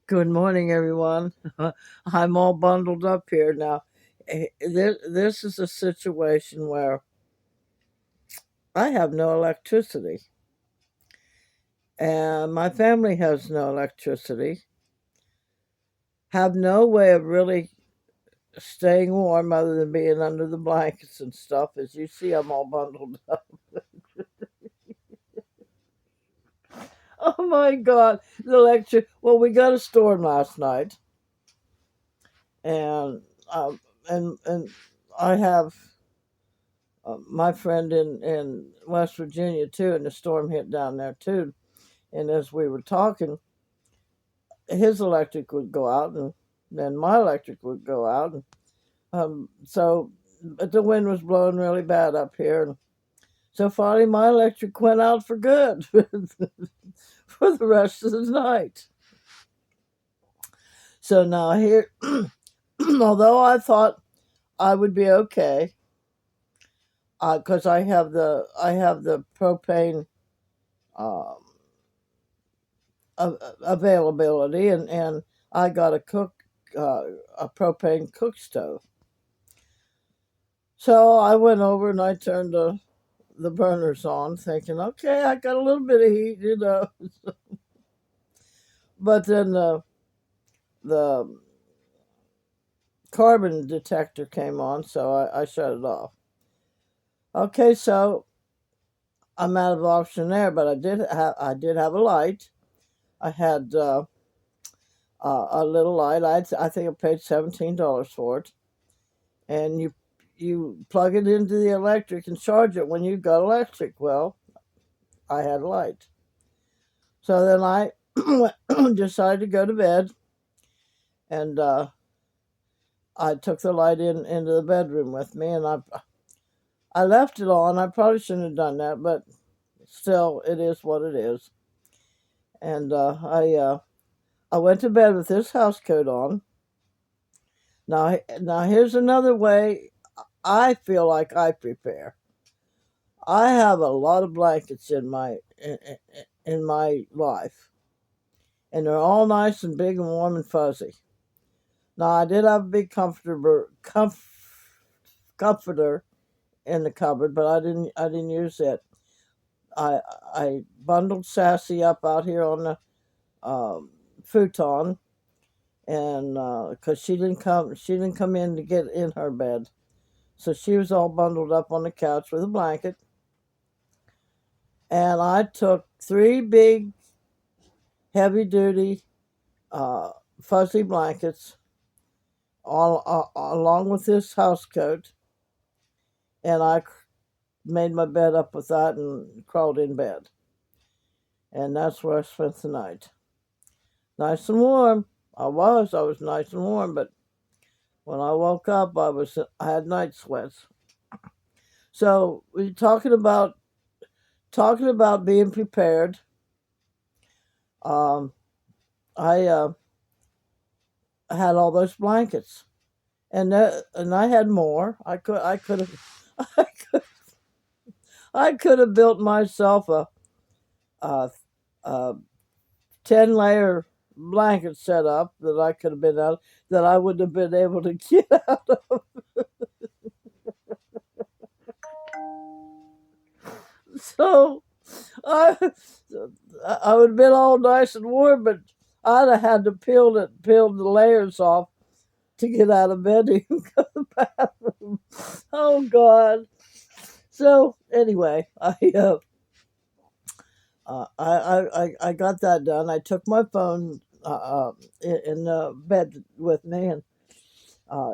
Good morning, everyone. I'm all bundled up here now. This is a situation where I have no electricity, and my family has no electricity, have no way of really staying warm other than being under the blankets and stuff. As you see, I'm all bundled up. Oh my God, the electric. Well, we got a storm last night, and um, and I have my friend in West Virginia too, and the storm hit down there too. And as we were talking, his electric would go out, and then my electric would go out. And, but the wind was blowing really bad up here, and so finally my electric went out for good for the rest of the night. So now here, although I thought I would be okay, because I have the propane. Um, Availability, and I got a propane cook stove. So I went over and I turned the burners on, thinking, okay, I got a little bit of heat. But then the carbon detector came on, so I shut it off. Okay, so I'm out of option there, but I did have a light. I had a little light. I think I paid $17 for it, and you plug it into the electric and charge it when you've got electric. Well, I had light. So then I decided to go to bed, and I took the light into the bedroom with me, and I left it on. I probably shouldn't have done that, but still, it is what it is. And I went to bed with this house coat on. Now here's another way I feel like I prepare. I have a lot of blankets in my life, and they're all nice and big and warm and fuzzy. Now I did have a big comforter in the cupboard, but I didn't use it. I I bundled Sassy up out here on the um, futon, and because she didn't come in to get in her bed, so she was all bundled up on the couch with a blanket, and I took three big heavy duty uh, fuzzy blankets along with this house coat, and I made my bed up with that and crawled in bed. And that's where I spent the night. Nice and warm. I was nice and warm, but when I woke up, I had night sweats. So we're talking about being prepared. Um, I had all those blankets, and I had more. I could have I could have built myself a, a 10-layer blanket set up that I could have been out that I would have been able to get out of. So I I would have been all nice and warm, but I'd have had to peel the layers off to get out of bed to even go to the bathroom. Oh God. So anyway, I got that done. I took my phone in the bed with me, and uh,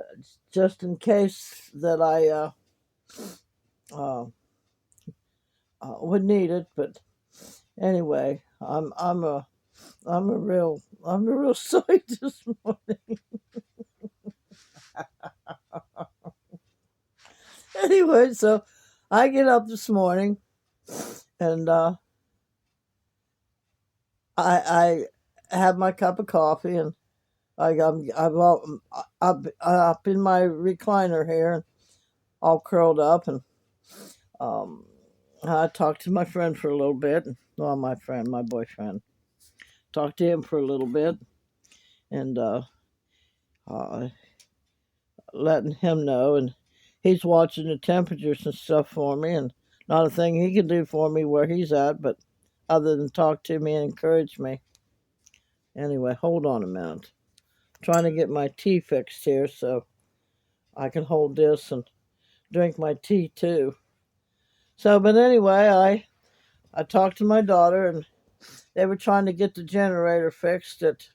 just in case that I uh, would need it. But anyway, I'm a real sight this morning. Anyway, so I get up this morning, and I have my cup of coffee, and I'm up in my recliner here, all curled up, and um, I talked to my friend for a little bit. Well, my boyfriend. Talked to him for a little bit, and uh, letting him know. And he's watching the temperatures and stuff for me, and not a thing he can do for me where he's at, but other than talk to me and encourage me. Anyway, hold on a minute. I'm trying to get my tea fixed here so I can hold this and drink my tea too. So, but anyway, I talked to my daughter, and they were trying to get the generator fixed that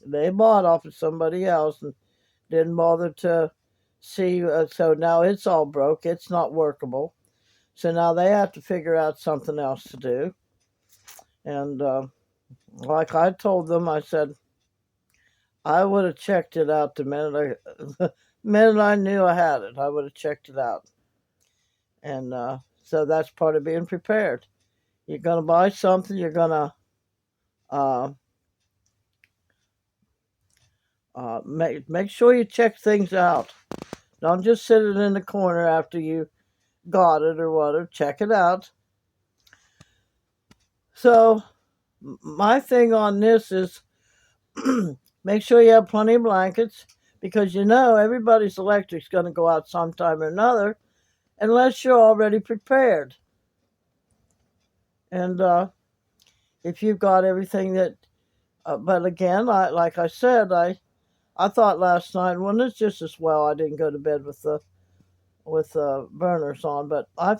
they bought off of somebody else, and didn't bother to see. So now it's all broke. It's not workable. So now they have to figure out something else to do. And like I told them, I said I would have checked it out the minute I knew I had it. I would have checked it out. And so that's part of being prepared. You're gonna buy something. You're gonna uh, make sure you check things out. Don't just sit it in the corner after you got it or whatever. Check it out. So my thing on this is make sure you have plenty of blankets, because you know everybody's electric's going to go out sometime or another unless you're already prepared. And if you've got everything that, but again, like I said, I thought last night, well, it's just as well I didn't go to bed with the burners on. But I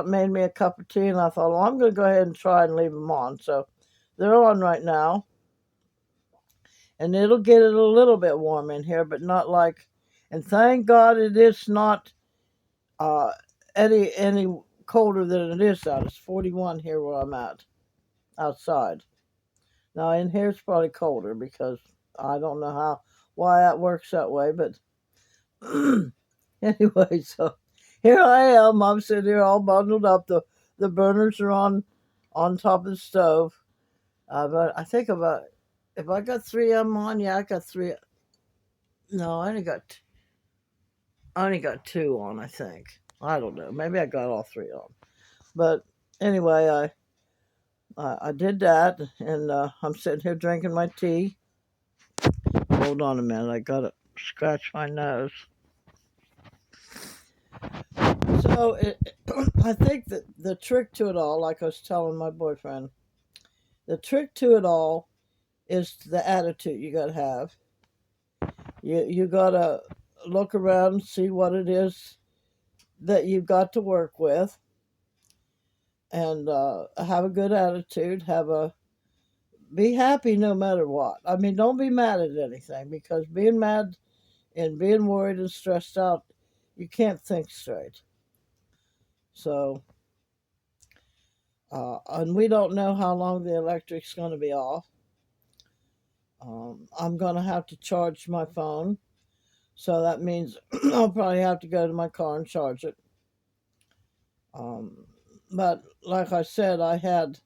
made me a cup of tea, and I thought, well, I'm going to go ahead and try and leave them on. So they're on right now, and it'll get it a little bit warm in here, but not like. And thank God it is not uh, any colder than it is out. It's 41 here where I'm at outside. Now in here it's probably colder because I don't know why that works that way, but anyway, so here I am. I'm sitting here all bundled up. The burners are on top of the stove. But I think about if I got 3M on, yeah, I got three. No, I only got two on. I think. I don't know. Maybe I got all three on. But anyway, I did that, and I'm sitting here drinking my tea. Hold on a minute. I gotta scratch my nose. So I think that the trick to it all, like I was telling my boyfriend, the trick to it all is the attitude you gotta have. You gotta look around and see what it is that you've got to work with, and have a good attitude. Be happy no matter what. I mean, don't be mad at anything, because being mad and being worried and stressed out, you can't think straight. So, and we don't know how long the electric's going to be off. I'm going to have to charge my phone, so that means I'll probably have to go to my car and charge it. Um, but like I said, I had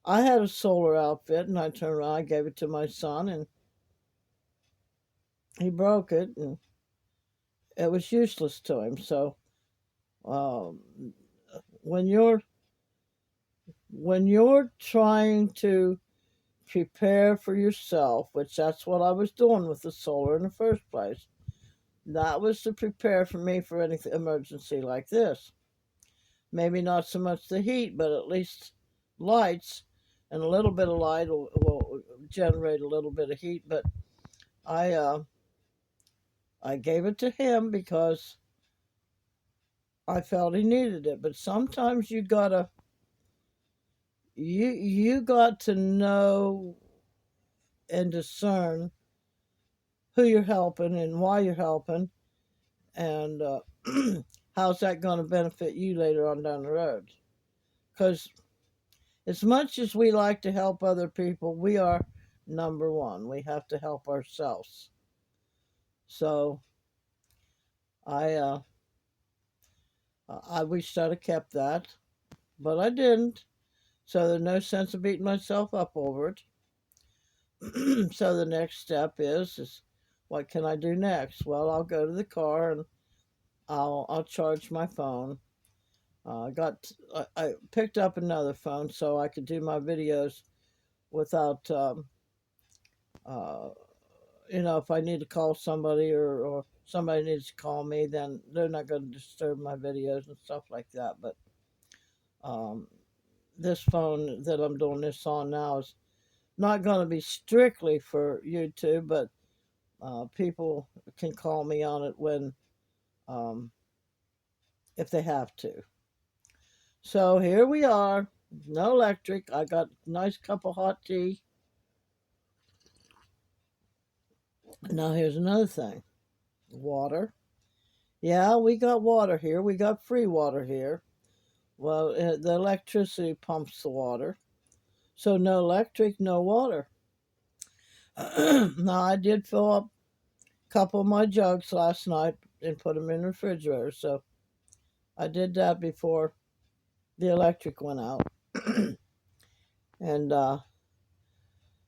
a solar outfit, and I turned around, I gave it to my son, and he broke it, and it was useless to him. So um, when you're trying to prepare for yourself, which that's what I was doing with the solar in the first place. That was to prepare for me for any emergency like this. Maybe not so much the heat, but at least lights, and a little bit of light will generate a little bit of heat. But I uh, I gave it to him because I felt he needed it. But sometimes you got to know and discern who you're helping and why you're helping, and how's that going to benefit you later on down the road. Because as much as we like to help other people, we are number one. We have to help ourselves. So I I wished I'd have kept that, but I didn't. So there's no sense of beating myself up over it. So the next step is what can I do next? Well, I'll go to the car and I'll charge my phone. I picked up another phone so I could do my videos without, uh, if I need to call somebody, or somebody needs to call me, then they're not going to disturb my videos and stuff like that. But um, this phone that I'm doing this on now is not going to be strictly for YouTube, but people can call me on it when, um, if they have to. So here we are. No electric. I got a nice cup of hot tea. Now here's another thing. Water. Yeah, we got water here. We got free water here. Well, the electricity pumps the water. So no electric, no water. Now I did fill up a couple of my jugs last night and put them in the refrigerator. So I did that before the electric went out. And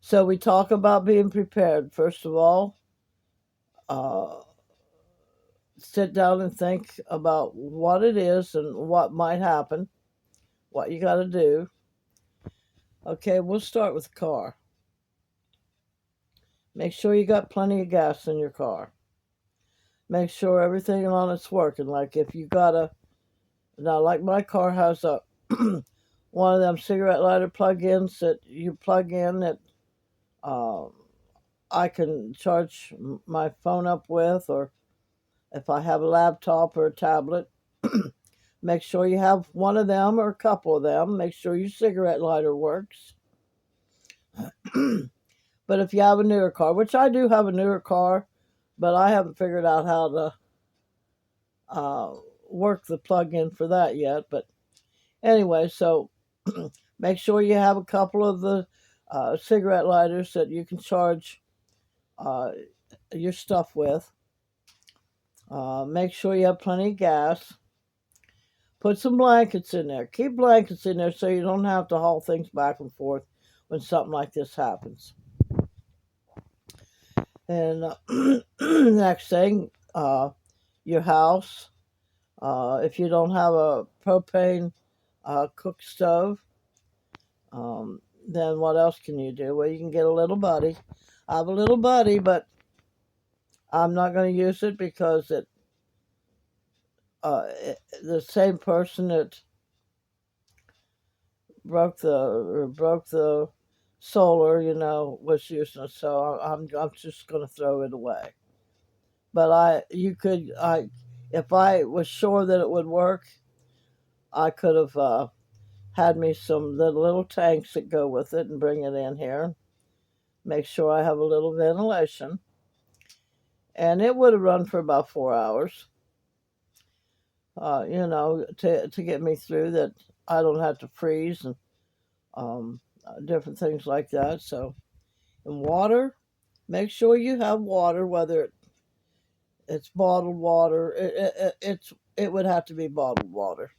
so we talk about being prepared. First of all, uh, sit down and think about what it is and what might happen, what you got to do. Okay, we'll start with the car. Make sure you got plenty of gas in your car. Make sure everything on it's working. Like if you got now like my car has a one of them cigarette lighter plug-ins that you plug in that um, I can charge my phone up with, or if I have a laptop or a tablet. Make sure you have one of them or a couple of them. Make sure your cigarette lighter works. But if you have a newer car, which I do have a newer car, but I haven't figured out how to uh, work the plug-in for that yet. But anyway, so make sure you have a couple of the cigarette lighters that you can charge uh, your stuff with. Make sure you have plenty of gas. Put some blankets in there. Keep blankets in there so you don't have to haul things back and forth when something like this happens. And next thing, your house. If you don't have a propane cook stove, then what else can you do? Well, you can get a little buddy. I have a little buddy, but I'm not going to use it because the same person that broke the solar, was using it. So I'm just going to throw it away. But if I was sure that it would work, I could have had me some the little tanks that go with it and bring it in here. Make sure I have a little ventilation, and it would have run for about 4 hours. To get me through that. I don't have to freeze and different things like that. So, and water, make sure you have water, whether it's bottled water. It would have to be bottled water,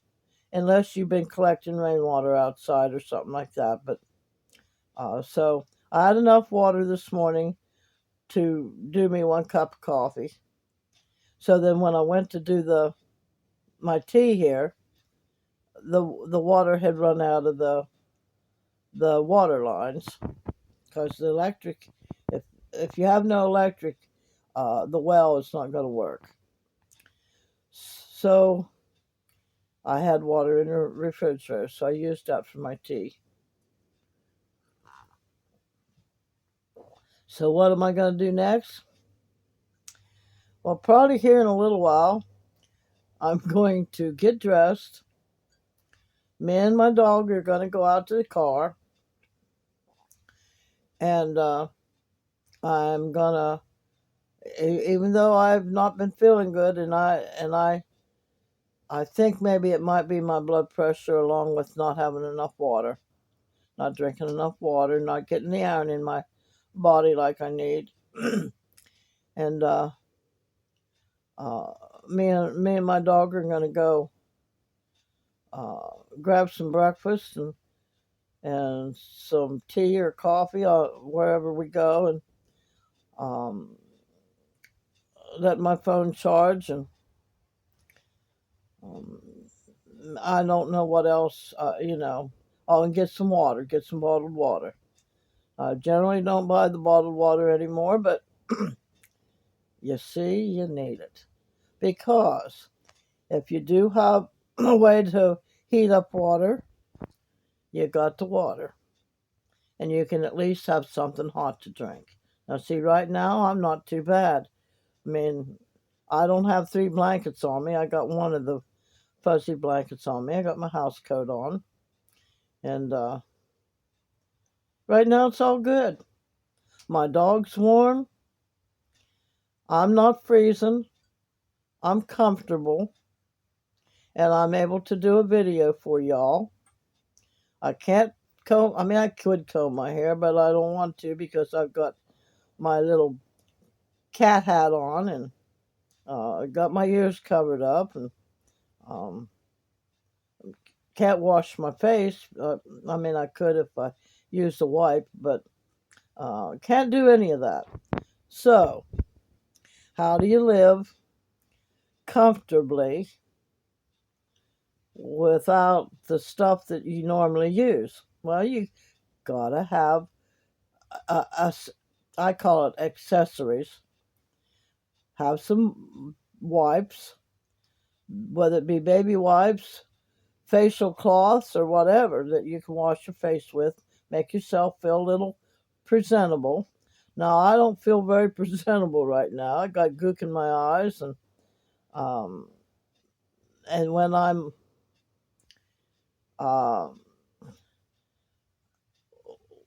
unless you've been collecting rainwater outside or something like that. But so I had enough water this morning to do me one cup of coffee. So then when I went to do my tea here, the water had run out of the water lines, because the electric, if you have no electric, the well is not going to work. So I had water in the refrigerator, so I used that for my tea. So what am I going to do next? Well, probably here in a little while, I'm going to get dressed. Me and my dog are going to go out to the car, and I'm gonna, even though I've not been feeling good, and I think maybe it might be my blood pressure, along with not having enough water, not drinking enough water, not getting the iron in my body like I need. And uh, me and my dog are going to go grab some breakfast and some tea or coffee wherever we go, and um, let my phone charge, and um, I don't know what else, oh, and get some water, get some bottled water. I generally don't buy the bottled water anymore, but you see, you need it. Because if you do have a way to heat up water, you got the water. And you can at least have something hot to drink. Now, see, right now, I'm not too bad. I mean, I don't have 3 blankets on me. I got one of the fuzzy blankets on me. I got my house coat on. And right now, it's all good. My dog's warm. I'm not freezing. I'm comfortable. And I'm able to do a video for y'all. I can't comb, I mean, I could comb my hair, but I don't want to because I've got my little cat hat on and got my ears covered up and um, can't wash my face. I mean, I could if I used a wipe, but can't do any of that. So, how do you live comfortably without the stuff that you normally use? Well, you gotta have I call it accessories. Have some wipes, whether it be baby wipes, facial cloths, or whatever that you can wash your face with. Make yourself feel a little presentable. Now, I don't feel very presentable right now. I got gook in my eyes, um, and uh,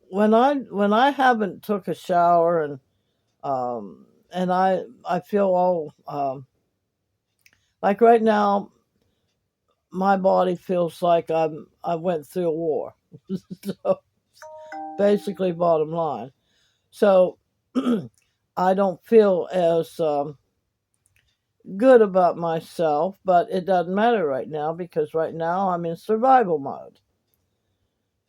when I haven't took a shower and I feel all like right now my body feels like I went through a war. So basically, bottom line. So I don't feel as good about myself, but it doesn't matter right now because right now I'm in survival mode.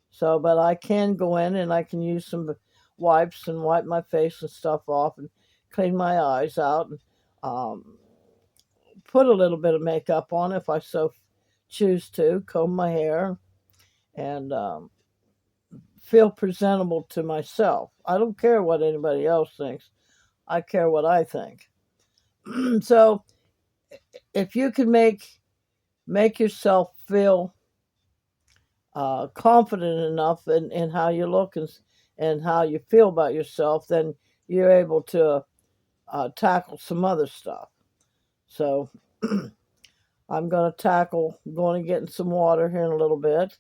So, but I can go in and I can use some wipes and wipe my face and stuff off and clean my eyes out and um, put a little bit of makeup on if I so choose to, comb my hair, and feel presentable to myself. I don't care what anybody else thinks. I care what I think. So if you can make yourself feel confident enough in how you look and how you feel about yourself, then you're able to tackle some other stuff. So I'm going to tackle going and getting some water here in a little bit.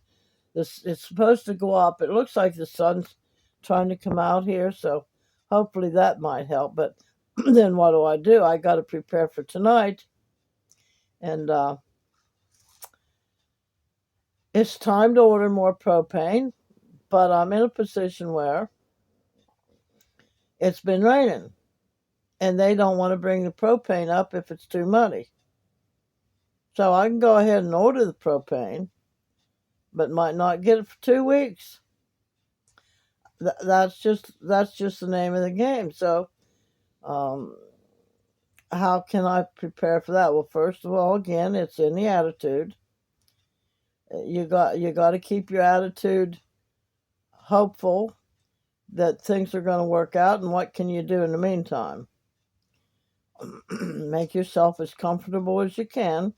This it's supposed to go up. It looks like the sun's trying to come out here, so hopefully that might help. But then what do? I got to prepare for tonight, and it's time to order more propane. But I'm in a position where it's been raining, and they don't want to bring the propane up if it's too muddy. So I can go ahead and order the propane, but might not get it for 2 weeks. That's just the name of the game. So um, how can I prepare for that? Well, first of all, again, it's in the attitude. You got to keep your attitude hopeful that things are going to work out. And what can you do in the meantime? Make yourself as comfortable as you can,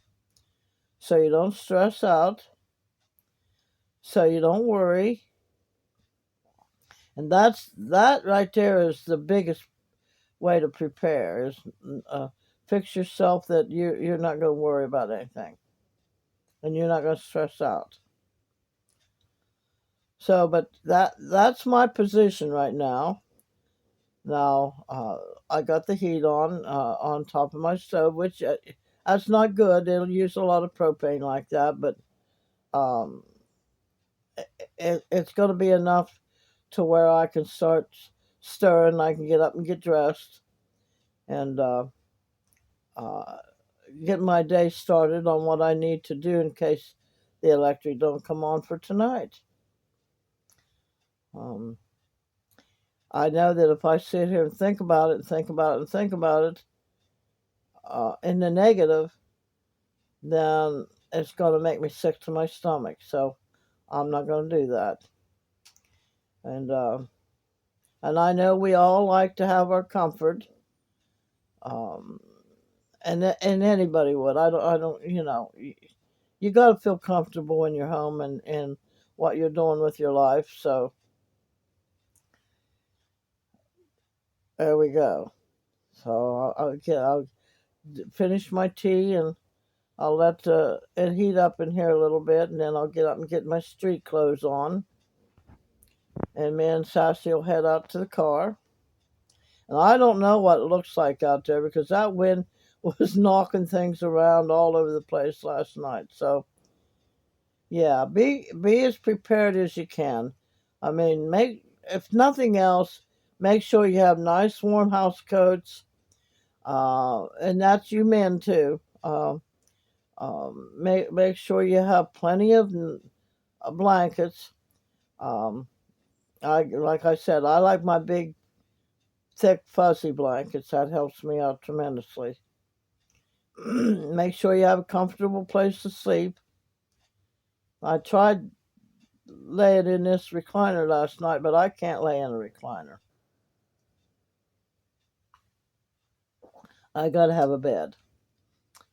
so you don't stress out, so you don't worry. And that right there is the biggest way to prepare is fix yourself that you're not going to worry about anything and you're not going to stress out. So, but that's my position right now. Now, I got the heat on top of my stove, which that's not good. It'll use a lot of propane like that, but um, it's going to be enough to where I can start stirring. I can get up and get dressed and uh, get my day started on what I need to do in case the electric don't come on for tonight. Um, I know that if I sit here and think about it and think about it and think about it in the negative, then it's going to make me sick to my stomach. So I'm not going to do that. And And I know we all like to have our comfort. Um, and anybody would. I don't. You got to feel comfortable in your home and what you're doing with your life. So there we go. So I'll finish my tea and I'll let it heat up in here a little bit, and then I'll get up and get my street clothes on, and me and Sassy will head out to the car. And I don't know what it looks like out there because that wind was knocking things around all over the place last night. So yeah, be as prepared as you can. I mean, make if nothing else, make sure you have nice warm house coats, and that's you men too. Make sure you have plenty of blankets. Um, I like I said, I like my big, thick, fuzzy blankets. That helps me out tremendously. Make sure you have a comfortable place to sleep. I tried laying in this recliner last night, but I can't lay in a recliner. I gotta have a bed.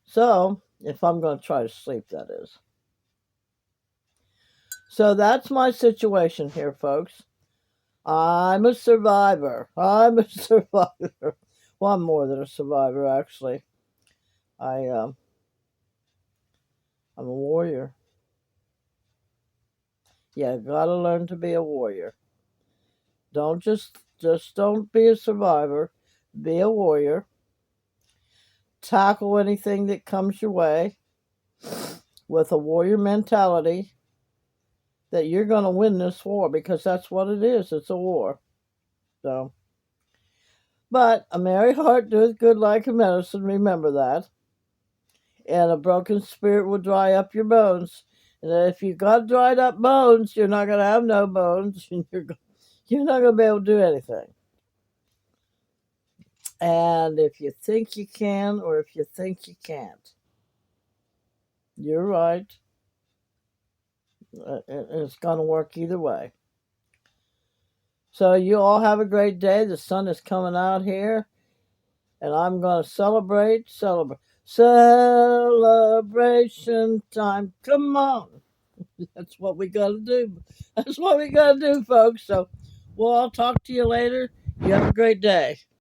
So, if I'm gonna try to sleep, that is. So that's my situation here, folks. I'm a survivor. I'm a survivor. Well, I'm more than a survivor, actually. I I'm a warrior. Yeah, gotta learn to be a warrior. Don't just don't be a survivor. Be a warrior. Tackle anything that comes your way with a warrior mentality that you're going to win this war because that's what it is. It's a war. So, but a merry heart doeth good like a medicine. Remember that. And a broken spirit will dry up your bones. And if you got dried up bones, you're not going to have no bones. And you're not going to be able to do anything. And if you think you can or if you think you can't, you're right. It's going to work either way. So you all have a great day. The sun is coming out here, and I'm going to celebrate. Celebration time. Come on. That's what we got to do. That's what we got to do, folks. So we'll all talk to you later. You have a great day.